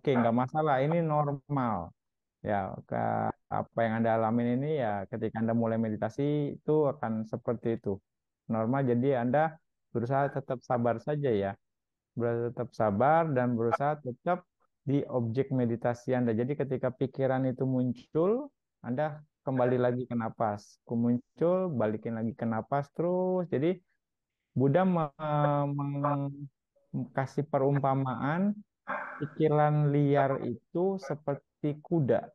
oke, nggak masalah, ini normal. Ya, apa yang Anda alamin ini ya ketika Anda mulai meditasi itu akan seperti itu. Normal, jadi Anda berusaha tetap sabar saja ya. Berusaha tetap sabar dan berusaha tetap di objek meditasi Anda. Jadi ketika pikiran itu muncul, Anda kembali lagi ke napas. Muncul, balikin lagi ke napas terus. Jadi Buddha kasih perumpamaan pikiran liar itu seperti kuda.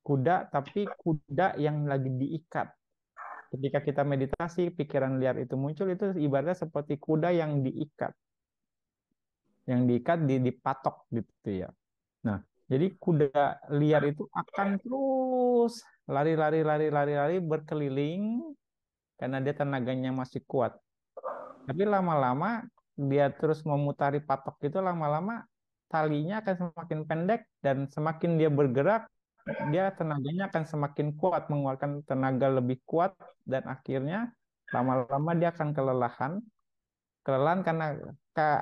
Kuda, tapi kuda yang lagi diikat. Ketika kita meditasi, pikiran liar itu muncul, itu ibaratnya seperti kuda yang diikat. Yang diikat, dipatok gitu ya. Nah, jadi kuda liar itu akan terus lari-lari, lari-lari, lari berkeliling karena dia tenaganya masih kuat. Tapi lama-lama dia terus memutari patok itu lama-lama talinya akan semakin pendek dan semakin dia bergerak dia tenaganya akan semakin kuat mengeluarkan tenaga lebih kuat dan akhirnya lama-lama dia akan kelelahan karena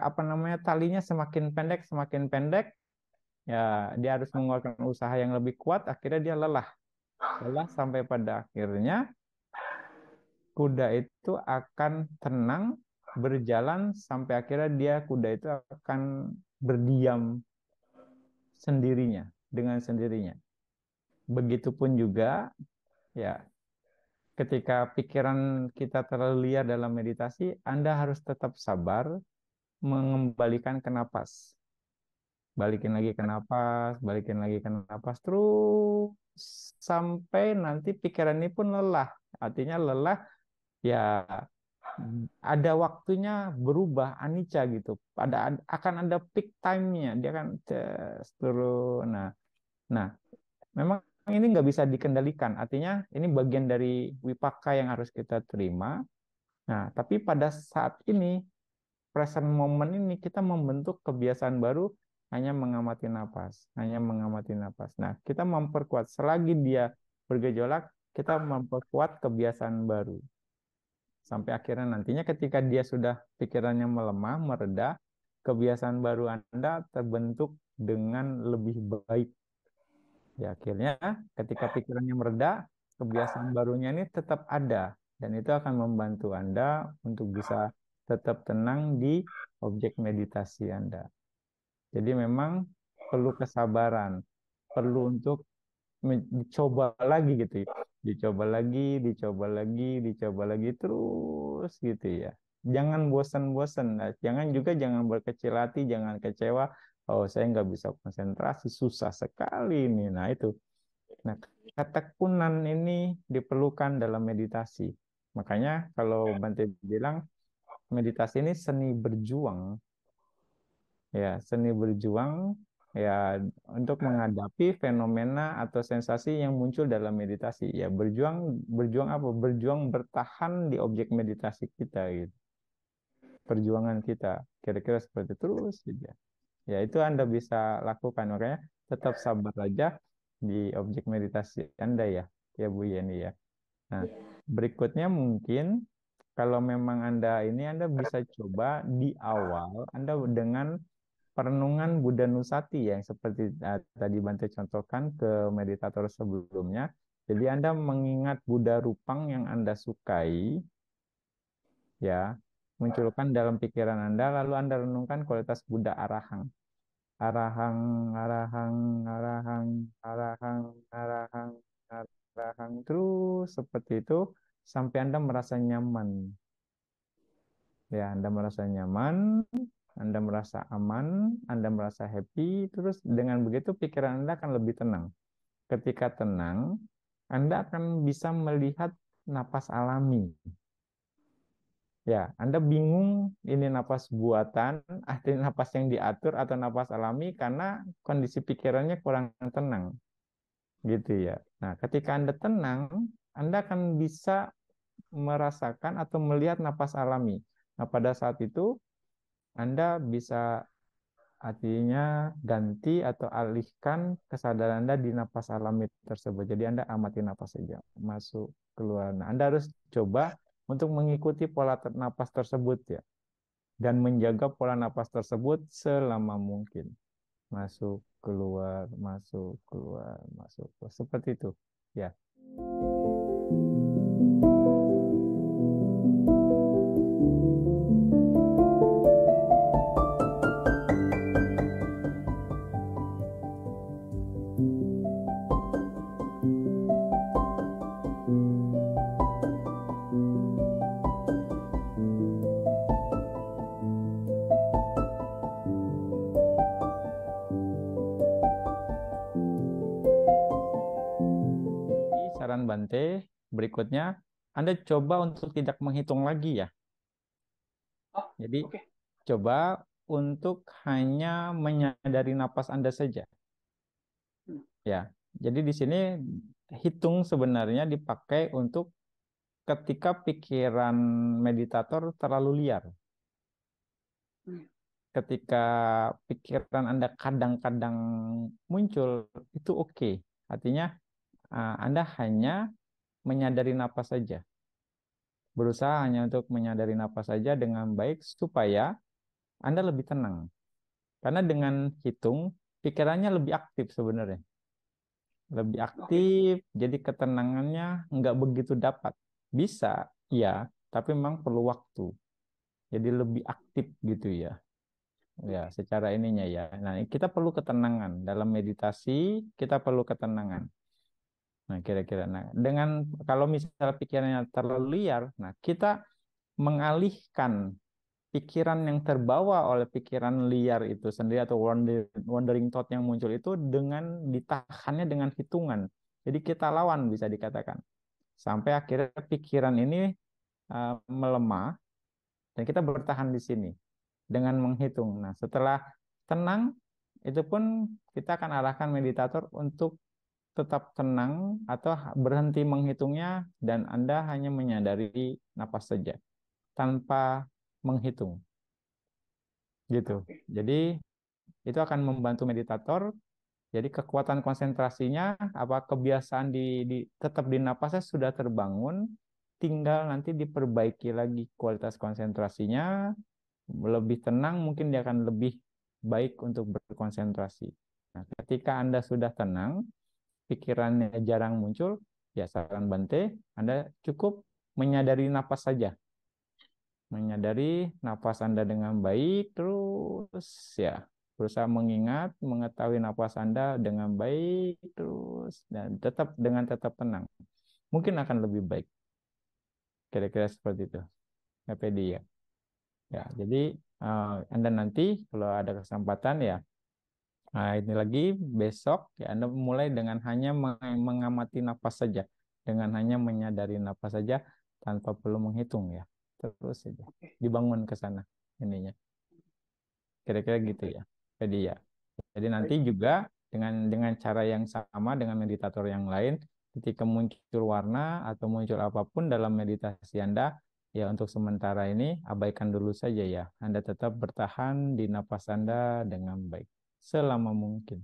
apa namanya talinya semakin pendek ya dia harus mengeluarkan usaha yang lebih kuat akhirnya dia lelah lelah sampai pada akhirnya kuda itu akan tenang berjalan sampai akhirnya kuda itu akan berdiam sendirinya dengan sendirinya. Begitupun juga ya ketika pikiran kita terlalu liar dalam meditasi, Anda harus tetap sabar mengembalikan ke napas. Balikin lagi ke napas, balikin lagi ke napas terus sampai nanti pikiran ini pun lelah. Artinya lelah ya ada waktunya berubah anicca gitu. Akan ada peak time-nya. Dia akan turun. Nah, memang ini nggak bisa dikendalikan. Artinya ini bagian dari wipaka yang harus kita terima. Nah, tapi pada saat ini, present moment ini kita membentuk kebiasaan baru hanya mengamati napas, hanya mengamati napas. Nah, kita memperkuat selagi dia bergejolak, kita memperkuat kebiasaan baru. Sampai akhirnya nantinya ketika dia sudah pikirannya melemah, mereda, kebiasaan baru Anda terbentuk dengan lebih baik. Ya, akhirnya ketika pikirannya mereda, kebiasaan barunya ini tetap ada. Dan itu akan membantu Anda untuk bisa tetap tenang di objek meditasi Anda. Jadi memang perlu kesabaran, perlu untuk dicoba lagi gitu ya. Dicoba lagi, dicoba lagi, dicoba lagi terus gitu ya. Jangan bosan-bosan. Nah, jangan berkecil hati, jangan kecewa. Oh, saya nggak bisa konsentrasi, susah sekali ini. Nah, itu. Nah, ketekunan ini diperlukan dalam meditasi. Makanya kalau Bante bilang meditasi ini seni berjuang, ya seni berjuang ya untuk menghadapi fenomena atau sensasi yang muncul dalam meditasi. Ya berjuang, berjuang apa? Berjuang bertahan di objek meditasi kita gitu. Perjuangan kita kira-kira seperti itu terus saja. Ya itu Anda bisa lakukan. Makanya tetap sabar aja di objek meditasi Anda ya, ya Bu Yeni ya. Nah, berikutnya mungkin kalau memang Anda bisa coba di awal Anda dengan perenungan Buddha Nusati yang seperti tadi Bante contohkan ke meditator sebelumnya. Jadi Anda mengingat Buddha Rupang yang Anda sukai, ya, munculkan dalam pikiran Anda, lalu Anda renungkan kualitas Buddha Arahang. Arahang, arahang, arahang, arahang, arahang, arahang, terus seperti itu sampai Anda merasa nyaman. Ya, Anda merasa nyaman, Anda merasa aman, Anda merasa happy, terus dengan begitu pikiran Anda akan lebih tenang. Ketika tenang, Anda akan bisa melihat napas alami. Ya, Anda bingung ini napas buatan, artinya napas yang diatur atau napas alami karena kondisi pikirannya kurang tenang, gitu ya. Nah, ketika Anda tenang, Anda akan bisa merasakan atau melihat napas alami. Nah, pada saat itu Anda bisa artinya ganti atau alihkan kesadaran Anda di napas alami tersebut. Jadi Anda amati napas saja, masuk keluar. Nah, Anda harus coba untuk mengikuti pola napas tersebut ya. dan menjaga pola napas tersebut selama mungkin. Masuk, keluar, masuk, keluar, masuk. Seperti itu. Ya. Saran Bante, berikutnya Anda coba untuk tidak menghitung lagi ya. Oh, Jadi oke. coba untuk hanya menyadari napas Anda saja. Hmm. Ya. Jadi di sini hitung sebenarnya dipakai untuk ketika pikiran meditator terlalu liar. Hmm. Ketika pikiran Anda kadang-kadang muncul, itu oke. Artinya Anda hanya menyadari napas saja. Berusaha hanya untuk menyadari napas saja dengan baik supaya Anda lebih tenang. Karena dengan hitung, pikirannya lebih aktif sebenarnya. Lebih Oke. aktif, jadi ketenangannya nggak begitu dapat. Bisa, ya, tapi memang perlu waktu. Jadi lebih aktif gitu ya. Ya, Oke. secara ininya ya. Nah, kita perlu ketenangan. Dalam meditasi, kita perlu ketenangan. Nah, kira-kira. Nah, dengan kalau misalnya pikirannya terlalu liar, nah kita mengalihkan pikiran yang terbawa oleh pikiran liar itu sendiri atau wandering thought yang muncul itu dengan ditahannya dengan hitungan. Jadi kita lawan bisa dikatakan. Sampai akhirnya pikiran ini melemah dan kita bertahan di sini dengan menghitung. Nah, setelah tenang, itu pun kita akan arahkan meditator untuk tetap tenang atau berhenti menghitungnya dan Anda hanya menyadari napas saja tanpa menghitung. Gitu. Oke. Jadi itu akan membantu meditator. Jadi kekuatan konsentrasinya, apa kebiasaan tetap di napasnya sudah terbangun, tinggal nanti diperbaiki lagi kualitas konsentrasinya, lebih tenang, mungkin dia akan lebih baik untuk berkonsentrasi. Nah, ketika Anda sudah tenang, pikirannya jarang muncul, ya saran Bante, Anda cukup menyadari napas saja. Menyadari napas Anda dengan baik, terus ya berusaha mengingat, mengetahui napas Anda dengan baik, terus dan tetap tenang. Mungkin akan lebih baik. Kira-kira seperti itu. FPD ya. Ya, jadi Anda nanti kalau ada kesempatan ya, ini lagi besok ya Anda mulai dengan hanya mengamati napas saja, dengan hanya menyadari napas saja tanpa perlu menghitung ya. Terus saja Oke. dibangun ke sana ininya. Kira-kira gitu Oke. ya. Jadi ya. Jadi nanti Baik. juga dengan cara yang sama dengan meditator yang lain, ketika muncul warna atau muncul apapun dalam meditasi Anda, ya untuk sementara ini abaikan dulu saja ya. Anda tetap bertahan di napas Anda dengan baik selama mungkin.